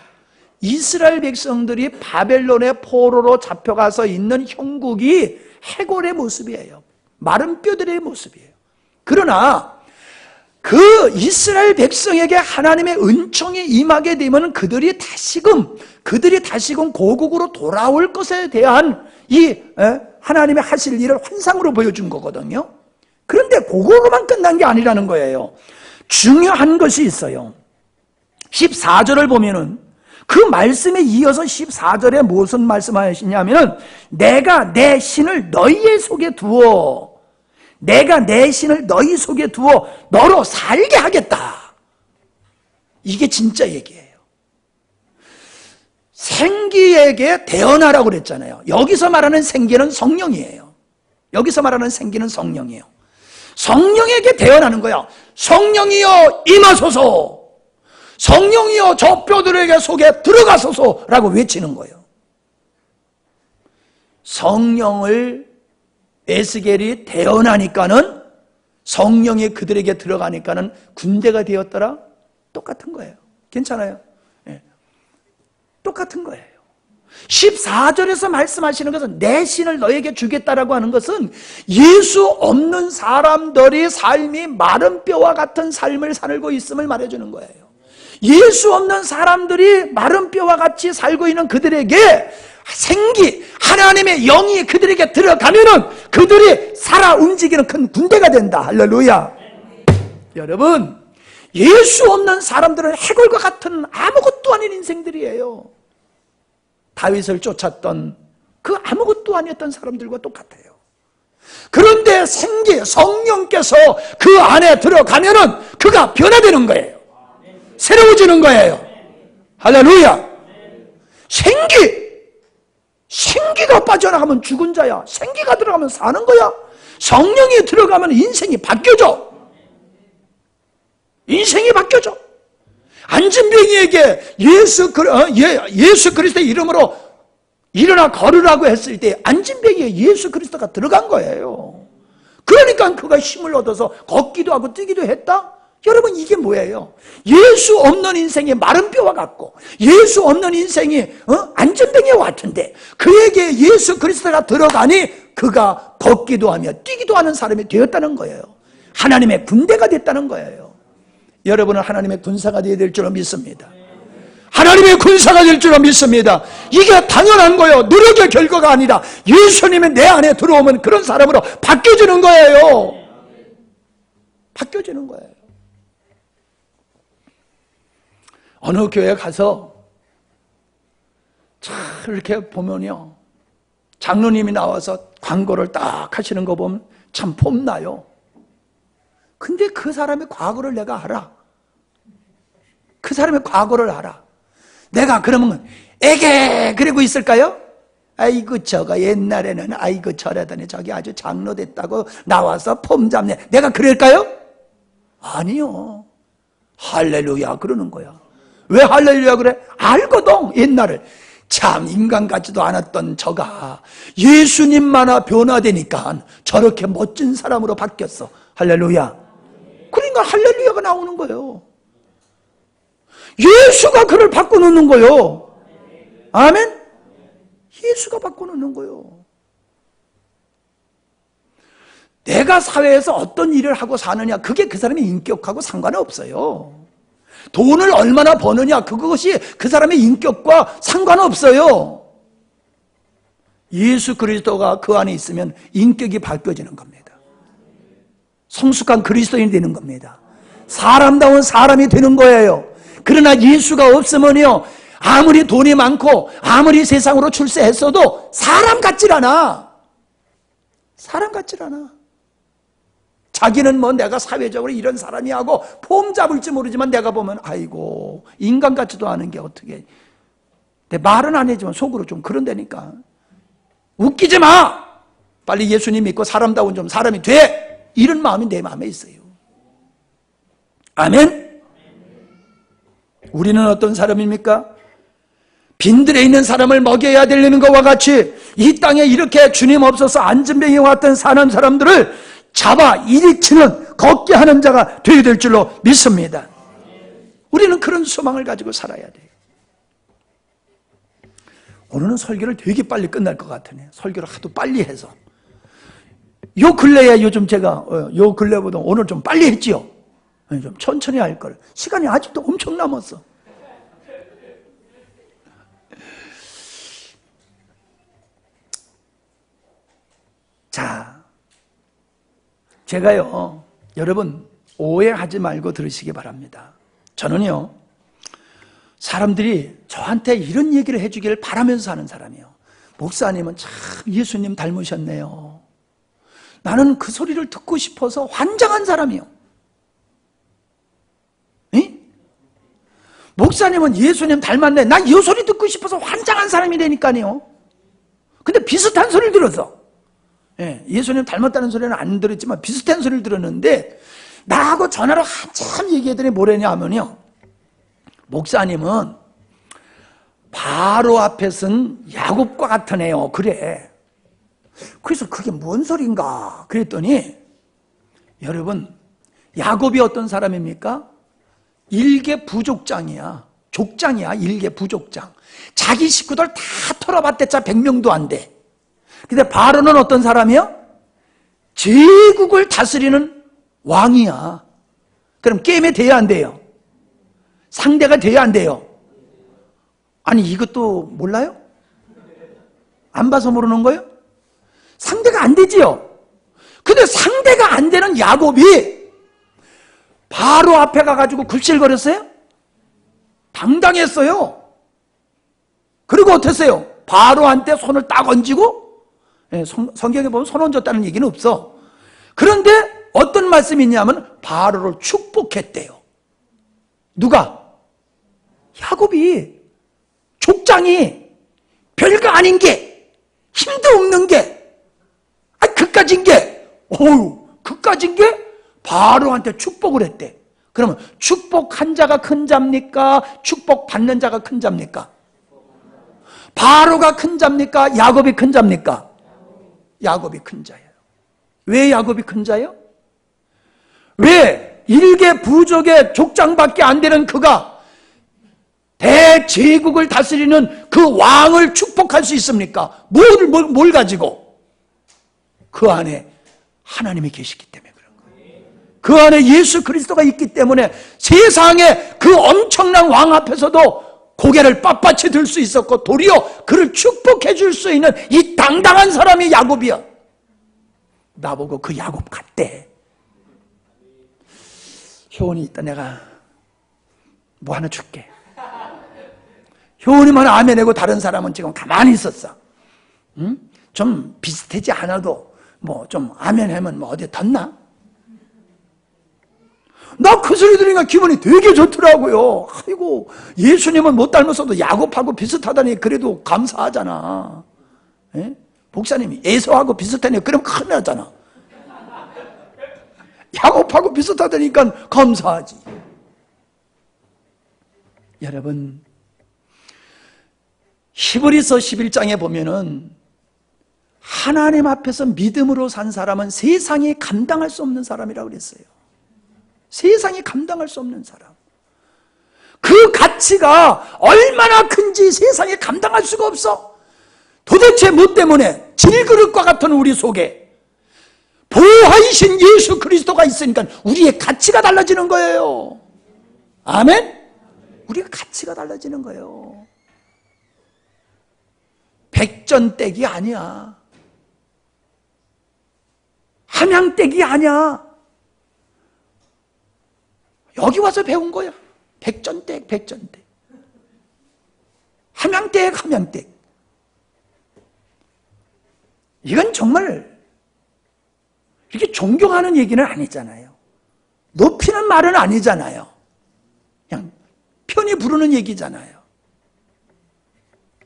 Speaker 1: 이스라엘 백성들이 바벨론의 포로로 잡혀가서 있는 형국이 해골의 모습이에요. 마른 뼈들의 모습이에요. 그러나 그 이스라엘 백성에게 하나님의 은총이 임하게 되면 그들이 다시금 고국으로 돌아올 것에 대한 이 하나님의 하실 일을 환상으로 보여준 거거든요. 그런데 그거로만 끝난 게 아니라는 거예요. 중요한 것이 있어요. 14절을 보면은 그 말씀에 이어서 14절에 무슨 말씀하시냐면은 내가 내 신을 너희 속에 두어 너로 살게 하겠다. 이게 진짜 얘기예요. 생기에게 대언하라고 그랬잖아요. 여기서 말하는 생기는 성령이에요. 성령에게 대언하는 거야. 성령이여 임하소서. 성령이여 저 뼈들에게 속에 들어가소서라고 외치는 거예요. 성령을 에스겔이 대언하니까는 성령이 그들에게 들어가니까는 군대가 되었더라. 똑같은 거예요. 괜찮아요? 네. 똑같은 거예요. 14절에서 말씀하시는 것은 내 신을 너에게 주겠다라고 하는 것은 예수 없는 사람들이 삶이 마른 뼈와 같은 삶을 살고 있음을 말해주는 거예요. 예수 없는 사람들이 마른 뼈와 같이 살고 있는 그들에게 하나님의 영이 그들에게 들어가면은 그들이 살아 움직이는 큰 군대가 된다. 할렐루야. 여러분, 예수 없는 사람들은 해골과 같은 아무것도 아닌 인생들이에요. 다윗을 쫓았던 그 아무것도 아니었던 사람들과 똑같아요. 그런데 성령께서 그 안에 들어가면은 그가 변화되는 거예요. 새로워지는 거예요. 할렐루야. 생기가 빠져나가면 죽은 자야. 생기가 들어가면 사는 거야. 성령이 들어가면 인생이 바뀌어져. 안진뱅이에게 예수 그리스도의 이름으로 일어나 걸으라고 했을 때 안진뱅이에 예수 그리스도가 들어간 거예요. 그러니까 그가 힘을 얻어서 걷기도 하고 뛰기도 했다? 여러분, 이게 뭐예요? 예수 없는 인생이 마른 뼈와 같고 예수 없는 인생이 안전뱅이와 같은데 그에게 예수 그리스도가 들어가니 그가 걷기도 하며 뛰기도 하는 사람이 되었다는 거예요. 하나님의 군대가 됐다는 거예요. 여러분은 하나님의 군사가 되어야 될 줄로 믿습니다. 하나님의 군사가 될 줄로 믿습니다. 이게 당연한 거예요. 노력의 결과가 아니라 예수님이 내 안에 들어오면 그런 사람으로 바뀌어지는 거예요. 바뀌어지는 거예요. 어느 교회 가서 참 이렇게 보면요, 장로님이 나와서 광고를 딱 하시는 거 보면 참 폼나요. 근데 그 사람의 과거를 내가 알아. 그 사람의 과거를 알아. 내가 그러면 에게 그러고 있을까요? 아이고 저가 옛날에는 아이고 저래더니 저기 아주 장로 됐다고 나와서 폼 잡네. 내가 그럴까요? 아니요. 할렐루야 그러는 거야. 왜 할렐루야 그래? 알거든. 옛날에 참 인간 같지도 않았던 저가 예수님만아 변화되니까 저렇게 멋진 사람으로 바뀌었어. 할렐루야. 그러니까 할렐루야가 나오는 거예요. 예수가 그를 바꿔놓는 거예요. 아멘? 예수가 바꿔놓는 거예요. 내가 사회에서 어떤 일을 하고 사느냐, 그게 그 사람의 인격하고 상관없어요. 돈을 얼마나 버느냐, 그것이 그 사람의 인격과 상관없어요. 예수 그리스도가 그 안에 있으면 인격이 바뀌어지는 겁니다. 성숙한 그리스도인이 되는 겁니다. 사람다운 사람이 되는 거예요. 그러나 예수가 없으면요, 아무리 돈이 많고 아무리 세상으로 출세했어도 사람 같질 않아. 사람 같질 않아. 자기는 뭐 내가 사회적으로 이런 사람이 하고 폼 잡을지 모르지만 내가 보면 아이고 인간 같지도 않은 게 어떻게, 내 말은 안 해지만 속으로 좀 그런다니까. 웃기지 마. 빨리 예수님 믿고 사람다운 좀 사람이 돼. 이런 마음이 내 마음에 있어요. 아멘. 우리는 어떤 사람입니까? 빈들에 있는 사람을 먹여야 되는 것과 같이 이 땅에 이렇게 주님 없어서 안전병에 왔던 사는 사람들을 잡아 일으키는, 걷게 하는 자가 되어야 될 줄로 믿습니다. 우리는 그런 소망을 가지고 살아야 돼요. 오늘은 설교를 되게 빨리 끝날 것 같으네. 설교를 하도 빨리 해서. 요 근래에 요즘 제가 요 근래보다 오늘 좀 빨리 했지요. 좀 천천히 할 걸. 시간이 아직도 엄청 남았어. 자, 제가요, 여러분 오해하지 말고 들으시기 바랍니다. 저는요, 사람들이 저한테 이런 얘기를 해주기를 바라면서 하는 사람이에요. 목사님은 참 예수님 닮으셨네요. 나는 그 소리를 듣고 싶어서 환장한 사람이에요. 응? 목사님은 예수님 닮았네. 나 이 소리 듣고 싶어서 환장한 사람이라니까요. 근데 비슷한 소리를 들었어. 예수님 닮았다는 소리는 안 들었지만 비슷한 소리를 들었는데, 나하고 전화로 한참 얘기했더니 뭐랬냐 하면요, 목사님은 바로 앞에 쓴 야곱과 같으네요. 그래. 그래서 그게 뭔 소린가 그랬더니, 여러분 야곱이 어떤 사람입니까? 일개 부족장이야. 족장이야. 일개 부족장. 자기 식구들 다 털어봤댔자 100명도 안 돼. 근데 바로는 어떤 사람이야? 제국을 다스리는 왕이야. 그럼 게임에 돼야 안 돼요? 상대가 돼야 안 돼요? 아니 이것도 몰라요? 안 봐서 모르는 거예요? 상대가 안 되지요. 근데 상대가 안 되는 야곱이 바로 앞에 가가지고 굽실거렸어요? 당당했어요. 그리고 어땠어요? 바로한테 손을 딱 얹고, 성경에 보면 손 얹었다는 얘기는 없어. 그런데 어떤 말씀이 있냐면 바로를 축복했대요. 누가? 야곱이. 족장이 별거 아닌 게, 힘도 없는 게, 그까진 게, 그까진 게 바로한테 축복을 했대. 그러면 축복한 자가 큰 자입니까? 축복받는 자가 큰 자입니까? 바로가 큰 자입니까? 야곱이 큰 자입니까? 야곱이 큰 자예요. 왜 야곱이 큰 자예요? 왜 일개 부족의 족장밖에 안 되는 그가 대제국을 다스리는 그 왕을 축복할 수 있습니까? 뭘 가지고? 그 안에 하나님이 계시기 때문에 그런 거예요. 그 안에 예수 그리스도가 있기 때문에 세상의 그 엄청난 왕 앞에서도 고개를 빳빳이 들 수 있었고 도리어 그를 축복해 줄 수 있는 이 당당한 사람이 야곱이야. 나보고 그 야곱 같대. 효원이 있다. 내가 뭐 하나 줄게. 효원이만 아멘하고 다른 사람은 지금 가만히 있었어. 응? 좀 비슷하지 않아도 뭐 좀 아멘하면 뭐 어디 덧나? 나 그 소리 들으니까 기분이 되게 좋더라고요. 아이고, 예수님은 못 닮았어도 야곱하고 비슷하다니 그래도 감사하잖아. 예? 목사님이 에서하고 비슷하니 그럼 큰일 나잖아. 야곱하고 비슷하다니까 감사하지. 여러분, 히브리서 11장에 보면은 하나님 앞에서 믿음으로 산 사람은 세상이 감당할 수 없는 사람이라고 그랬어요. 세상이 감당할 수 없는 사람. 그 가치가 얼마나 큰지 세상이 감당할 수가 없어. 도대체 뭐 때문에? 질그릇과 같은 우리 속에 보호하신 예수 그리스도가 있으니까 우리의 가치가 달라지는 거예요. 아멘? 우리의 가치가 달라지는 거예요. 백전댁이 아니야. 함양댁이 아니야. 여기 와서 배운 거야. 백전댁, 백전댁. 함양댁, 함양댁. 이건 정말 이렇게 존경하는 얘기는 아니잖아요. 높이는 말은 아니잖아요. 그냥 편히 부르는 얘기잖아요.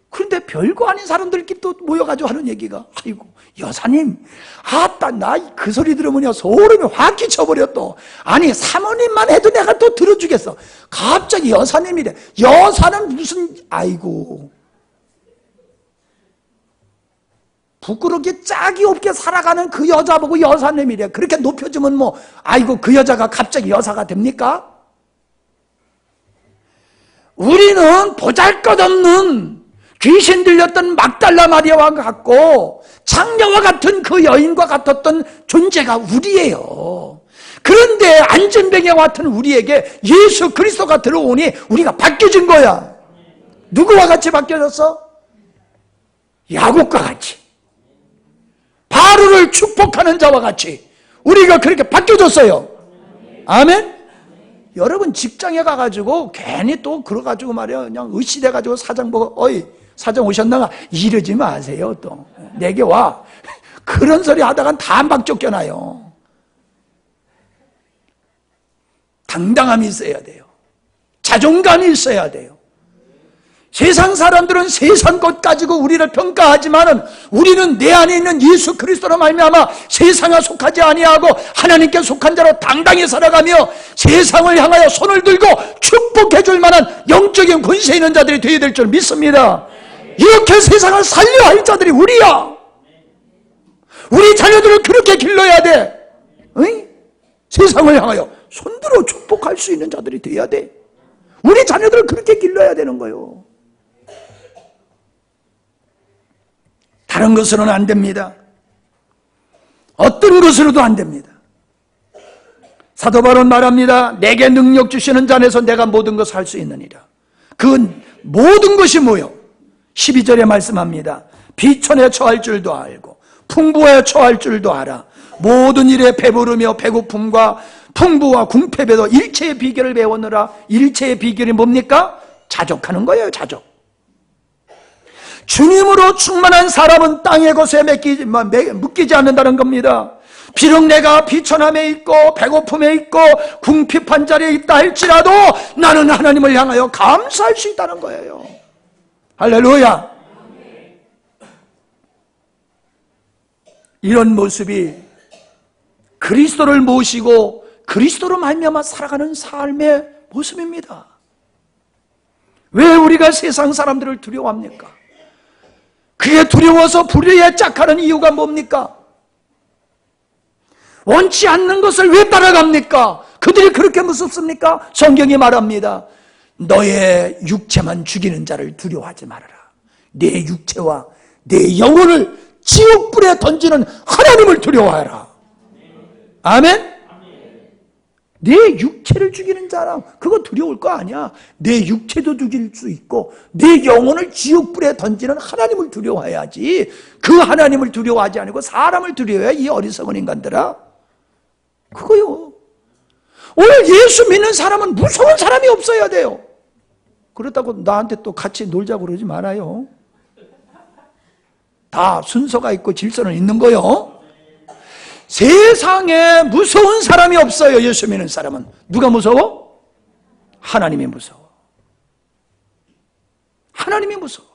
Speaker 1: 그런데 별거 아닌 사람들끼리 또 모여가지고 하는 얘기가, 아이고, 여사님, 아따, 나 그 소리 들으면 소름이 확 끼쳐버려 또. 아니, 사모님만 해도 내가 또 들어주겠어. 갑자기 여사님이래. 여사는 무슨, 아이고. 부끄럽게 짝이 없게 살아가는 그 여자 보고 여사님이래. 그렇게 높여주면 뭐, 아이고, 그 여자가 갑자기 여사가 됩니까? 우리는 보잘것없는 귀신 들렸던 막달라 마리아와 같고 장녀와 같은 그 여인과 같았던 존재가 우리예요. 그런데 안전뱅이와 같은 우리에게 예수 그리스도가 들어오니 우리가 바뀌어진 거야. 누구와 같이 바뀌어졌어? 야곱과 같이, 바로를 축복하는 자와 같이 우리가 그렇게 바뀌어졌어요. 아멘? 여러분 직장에 가가지고 괜히 또 그러가지고 말이야 그냥 으시대가지고 사장 보고 어이 사장 오셨나? 이러지 마세요. 또 내게 와. 그런 소리 하다간 다 막 쫓겨나요. 당당함이 있어야 돼요. 자존감이 있어야 돼요. 세상 사람들은 세상 것 가지고 우리를 평가하지만은 우리는 내 안에 있는 예수 그리스도로 말미암아 세상에 속하지 아니하고 하나님께 속한 자로 당당히 살아가며 세상을 향하여 손을 들고 축복해 줄 만한 영적인 권세 있는 자들이 되어야 될 줄 믿습니다. 이렇게 세상을 살려야 할 자들이 우리야. 우리 자녀들을 그렇게 길러야 돼. 응? 세상을 향하여 손들어 축복할 수 있는 자들이 되어야 돼. 우리 자녀들을 그렇게 길러야 되는 거예요. 다른 것으로는 안 됩니다. 어떤 것으로도 안 됩니다. 사도 바울은 말합니다. 내게 능력 주시는 자 안에서 내가 모든 것을 할 수 있느니라. 그 모든 것이 뭐요? 12절에 말씀합니다. 비천에 처할 줄도 알고 풍부에 처할 줄도 알아. 모든 일에 배부르며 배고픔과 풍부와 궁핍에도 일체의 비결을 배웠느라. 일체의 비결이 뭡니까? 자족하는 거예요. 자족. 주님으로 충만한 사람은 땅의 것에 묶이지 않는다는 겁니다. 비록 내가 비천함에 있고 배고픔에 있고 궁핍한 자리에 있다 할지라도 나는 하나님을 향하여 감사할 수 있다는 거예요. 할렐루야. 이런 모습이 그리스도를 모시고 그리스도로 말미암아 살아가는 삶의 모습입니다. 왜 우리가 세상 사람들을 두려워합니까? 그게 두려워서 불의에 짝하는 이유가 뭡니까? 원치 않는 것을 왜 따라갑니까? 그들이 그렇게 무섭습니까? 성경이 말합니다. 너의 육체만 죽이는 자를 두려워하지 말아라. 내 육체와 내 영혼을 지옥불에 던지는 하나님을 두려워하라. 아멘? 내 육체를 죽이는 자랑 그거 두려울 거 아니야. 내 육체도 죽일 수 있고 내 영혼을 지옥불에 던지는 하나님을 두려워해야지. 그 하나님을 두려워하지 않고 사람을 두려워해. 이 어리석은 인간들아. 그거요. 오늘 예수 믿는 사람은 무서운 사람이 없어야 돼요. 그렇다고 나한테 또 같이 놀자고 그러지 말아요. 다 순서가 있고 질서는 있는 거요. 세상에 무서운 사람이 없어요. 예수 믿는 사람은. 누가 무서워? 하나님이 무서워. 하나님이 무서워.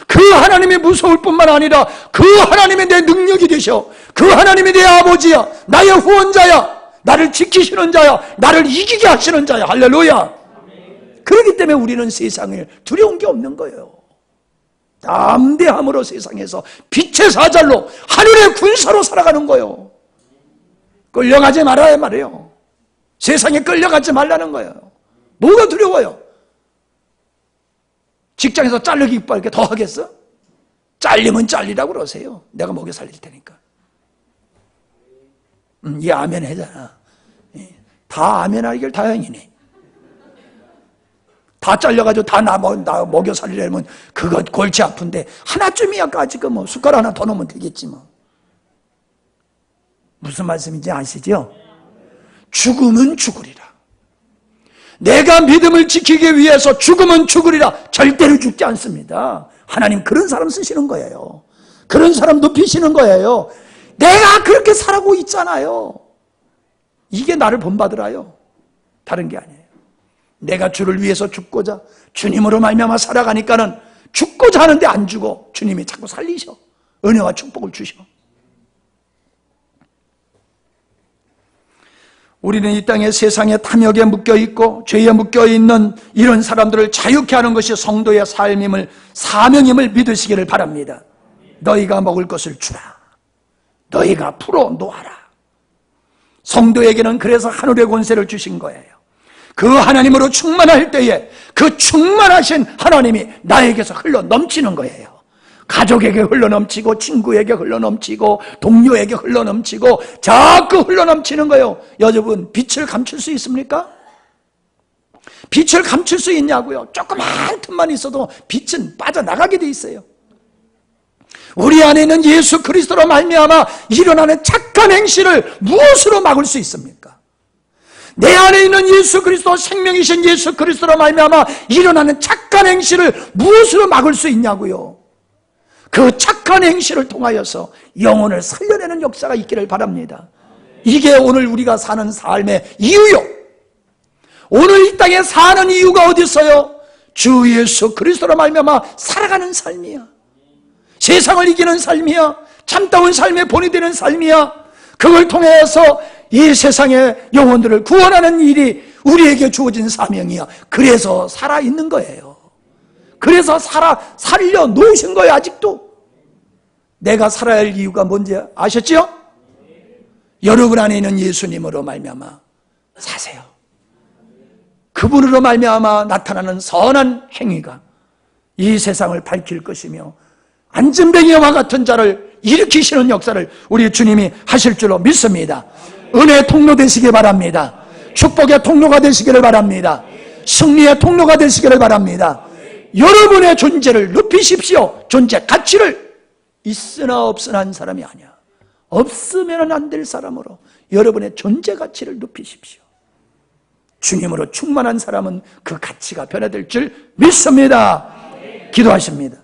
Speaker 1: 그 하나님이 무서울 뿐만 아니라 그 하나님이 내 능력이 되셔. 그 하나님이 내 아버지야. 나의 후원자야. 나를 지키시는 자야. 나를 이기게 하시는 자야. 할렐루야. 그렇기 때문에 우리는 세상에 두려운 게 없는 거예요. 담대함으로 세상에서 빛의 사잘로 하늘의 군사로 살아가는 거예요. 끌려가지 말아야 말이에요. 세상에 끌려가지 말라는 거예요. 뭐가 두려워요? 직장에서 자르기 이빨게 더 하겠어? 잘리면 잘리라고 그러세요. 내가 먹여 살릴 테니까. 이 아멘 하잖아. 다 아멘 하길 다행이네. 다 잘려가지고 다 나 먹여 살리려면 그거 골치 아픈데 하나쯤이야까지 뭐 숟가락 하나 더 넣으면 되겠지 뭐. 무슨 말씀인지 아시죠? 죽으면 죽으리라. 내가 믿음을 지키기 위해서 죽으면 죽으리라. 절대로 죽지 않습니다. 하나님 그런 사람 쓰시는 거예요. 그런 사람 높이시는 거예요. 내가 그렇게 살아고 있잖아요. 이게 나를 본받으라요. 다른 게 아니에요. 내가 주를 위해서 죽고자 주님으로 말미암아 살아가니까는 죽고자 하는데 안 죽어. 주님이 자꾸 살리셔. 은혜와 축복을 주셔. 우리는 이 땅에 세상에 탐욕에 묶여있고 죄에 묶여있는 이런 사람들을 자유케 하는 것이 성도의 삶임을 사명임을 믿으시기를 바랍니다. 너희가 먹을 것을 주라. 너희가 풀어 놓아라. 성도에게는 그래서 하늘의 권세를 주신 거예요. 그 하나님으로 충만할 때에 그 충만하신 하나님이 나에게서 흘러 넘치는 거예요. 가족에게 흘러 넘치고 친구에게 흘러 넘치고 동료에게 흘러 넘치고 자꾸 흘러 넘치는 거예요. 여러분 빛을 감출 수 있습니까? 빛을 감출 수 있냐고요? 조그만 틈만 있어도 빛은 빠져나가게 돼 있어요. 우리 안에 있는 예수 그리스도로 말미암아 일어나는 착한 행실을 무엇으로 막을 수 있습니까? 내 안에 있는 예수 그리스도 생명이신 예수 그리스도로 말미암아 일어나는 착한 행실을 무엇으로 막을 수 있냐고요? 그 착한 행실을 통하여서 영혼을 살려내는 역사가 있기를 바랍니다. 이게 오늘 우리가 사는 삶의 이유요. 오늘 이 땅에 사는 이유가 어디 있어요? 주 예수 그리스도로 말미암아 살아가는 삶이야. 세상을 이기는 삶이야. 참다운 삶의 본이 되는 삶이야. 그걸 통해서 이 세상의 영혼들을 구원하는 일이 우리에게 주어진 사명이야. 그래서 살아있는 거예요. 그래서 살려 놓으신 거예요. 아직도. 내가 살아야 할 이유가 뭔지 아셨죠? 여러분 안에 있는 예수님으로 말미암아 사세요. 그분으로 말미암아 나타나는 선한 행위가 이 세상을 밝힐 것이며 안전뱅이와 같은 자를 일으키시는 역사를 우리 주님이 하실 줄로 믿습니다. 은혜의 통로 되시기 바랍니다. 축복의 통로가 되시기를 바랍니다. 승리의 통로가 되시기를 바랍니다. 여러분의 존재를 높이십시오. 존재 가치를 있으나 없으나 한 사람이 아니야. 없으면 안 될 사람으로 여러분의 존재 가치를 높이십시오. 주님으로 충만한 사람은 그 가치가 변화될 줄 믿습니다. 기도하십니다.